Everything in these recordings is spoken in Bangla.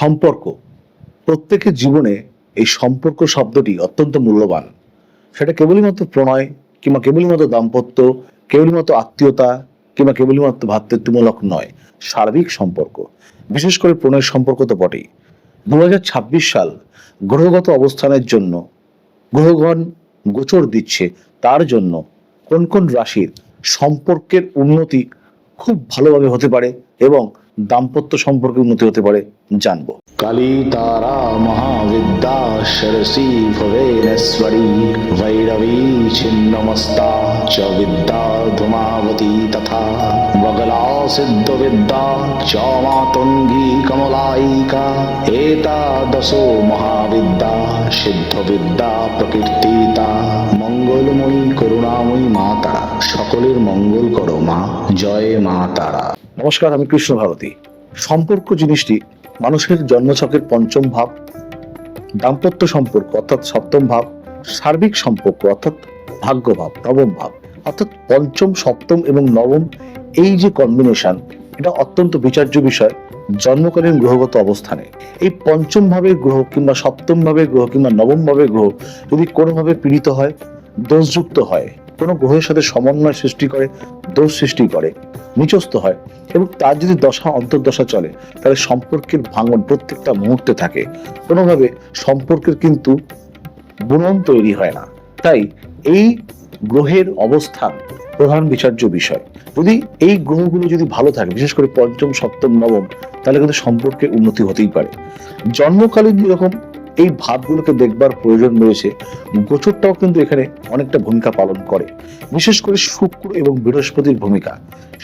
সম্পর্ক, প্রত্যেকের জীবনে এই সম্পর্ক শব্দটি অত্যন্ত মূল্যবান। সেটা কেবলই মাত্র প্রণয় কিংবা কেবলই মাত্র দাম্পত্য, কেবলই মাত্র আত্মীয়তা কিংবা কেবলই মাত্র ভ্রাতৃত্বমূলক নয়, সার্বিক সম্পর্ক। বিশেষ করে প্রণয়ের সম্পর্ক তো বটেই। 2026 সাল গ্রহগত অবস্থানের জন্য গ্রহগণ গোচর দিচ্ছে, তার জন্য কোন কোন রাশির সম্পর্কের উন্নতি খুব ভালোভাবে হতে পারে এবং দাম্পত্য সম্পর্কে উন্নতি হতে পারে জানবো। কালী তারা মহাবিদ্যা সরসী ভুবনেশ্বরী ভৈরবী ছিন্নমস্তা চ বিদ্যা ধূমাবতী তথা বগলা সিদ্ধ বিদ্যা চ মাতঙ্গী কমলায়িকা এতাদশো মহাবিদ্যা সিদ্ধ বিদ্যা প্রকীর্তিতা। মঙ্গলময়ী করুণাময়ী মা তারা, সকলের মঙ্গল করো মা। জয় মা তারা। নমস্কার, আমি কৃষ্ণ ভারতী। সম্পর্ক জিনিসটি মানুষের জন্মছকের পঞ্চম ভাব, দাম্পত্য সম্পর্ক অর্থাৎ সপ্তম ভাব, সার্বিক সম্পর্ক অর্থাৎ ভাগ্য ভাব নবম ভাব, অর্থাৎ পঞ্চম, সপ্তম এবং নবম এই যে কম্বিনেশন, এটা অত্যন্ত বিচার্য বিষয় জন্মকালীন গ্রহগত অবস্থানে। এই পঞ্চম ভাবের গ্রহ কিংবা সপ্তম ভাবের গ্রহ কিংবা নবম ভাবের গ্রহ যদি কোনোভাবে পীড়িত হয়, দোষযুক্ত হয়, কোনো গ্রহের সাথে সমন্বয় সৃষ্টি করে, দোষ সৃষ্টি করে, নিচস্থ হয় এবং তার যদি দশা অন্তর্দশা চলে, তাহলে সম্পর্কের ভাঙন প্রত্যেকটা মুহূর্তে থাকে। কোনোভাবে সম্পর্কের কিন্তু বুনন তৈরি হয় না। তাই এই গ্রহের অবস্থান প্রধান বিচার্য বিষয়। যদি এই গ্রহগুলো যদি ভালো থাকে, বিশেষ করে পঞ্চম, সপ্তম, নবম, তাহলে কিন্তু সম্পর্কের উন্নতি হতেই পারে। জন্মকালীন যেরকম এই ভাবগুলোকে দেখবার প্রয়োজন রয়েছে, গোচরটাও কিন্তু এখানে অনেকটা ভূমিকা পালন করে। বিশেষ করে শুক্র এবং বৃহস্পতির ভূমিকা,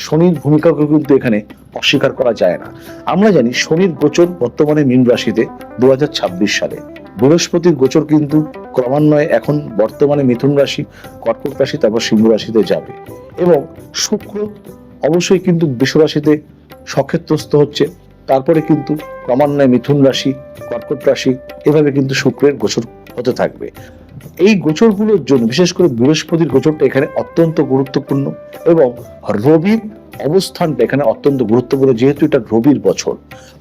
শনির ভূমিকাকে কিন্তু এখানে অস্বীকার করা যায় না। আমরা জানি শনির গোচর বর্তমানে মীন রাশিতে 2026 সালে, বৃহস্পতির গোচর কিন্তু ক্রমান্বয়ে এখন বর্তমানে মিথুন রাশি, কর্কট রাশি, তারপর সিংহ রাশিতে যাবে এবং শুক্র অবশ্যই কিন্তু বৃষ রাশিতে সক্ষেত্রস্থ হচ্ছে, তারপরে কিন্তু ক্রমান্বয়ে মিথুন রাশি, কর্কট রাশি, এভাবে কিন্তু শুক্রের গোচর হতে থাকবে। এই গোচরগুলোর জন্য বিশেষ করে বৃহস্পতির গোচরটা এখানে অত্যন্ত গুরুত্বপূর্ণ এবং রবির অবস্থানটা এখানে অত্যন্ত গুরুত্বপূর্ণ, যেহেতু এটা রবির বছর।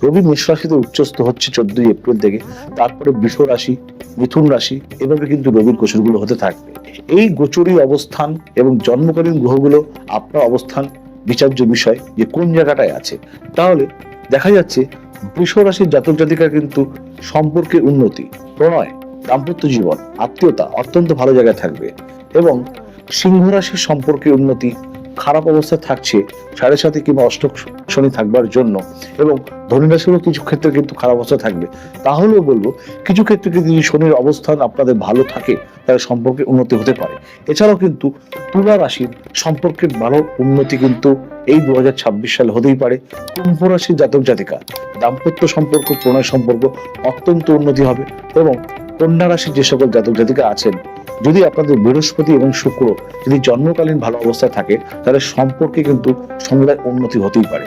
রবি মেষ রাশিতে উচ্চস্থ হচ্ছে 14 এপ্রিল থেকে, তারপরে বৃষ রাশি, মিথুন রাশি, এভাবে কিন্তু রবির গোচরগুলো হতে থাকবে। এই গোচরী অবস্থান এবং জন্মকালীন গ্রহগুলো আপনার অবস্থান বিচার্য বিষয় যে কোন জায়গাটায় আছে। তাহলে দেখা যাচ্ছে বৃষ রাশির জাতক জাতিকার কিন্তু সম্পর্কের উন্নতি, প্রণয়, দাম্পত্য জীবন, আত্মীয়তা অত্যন্ত ভালো জায়গায় থাকবে এবং সিংহ রাশির সম্পর্কের উন্নতি খারাপ অবস্থায় থাকছে 7.5 কিংবা অষ্টক শনি থাকবার জন্য, এবং ধনী রাশিরও কিছু ক্ষেত্রে কিন্তু খারাপ অবস্থা থাকবে। তাহলেও বলবো কিছু ক্ষেত্রে যদি শনির অবস্থান আপনাদের ভালো থাকে, তাহলে সম্পর্কের উন্নতি হতে পারে। এছাড়াও কিন্তু তুলা রাশির সম্পর্কের ভালো উন্নতি কিন্তু এই 2026 সালে হতেই পারে। কুম্ভ রাশির জাতক জাতিকা দাম্পত্য সম্পর্ক, প্রণয় সম্পর্ক অত্যন্ত উন্নতি হবে এবং কন্যা রাশির যে সকল জাতক জাতিকা আছেন, যদি আপনাদের বৃহস্পতি এবং শুক্র যদি জন্মকালীন ভালো অবস্থায় থাকে, তাহলে সম্পর্কে কিন্তু সমুদায় উন্নতি হতেই পারে।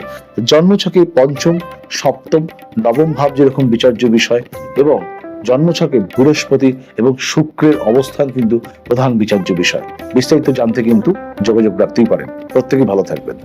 জন্মছকে পঞ্চম, সপ্তম, নবম ভাব যেরকম বিচার্য বিষয় এবং জন্মছকে বৃহস্পতি এবং শুক্রের অবস্থান কিন্তু প্রধান বিচার্য বিষয়। বিস্তারিত জানতে কিন্তু যোগাযোগ রাখতেই পারেন। প্রত্যেকেই ভালো থাকবেন।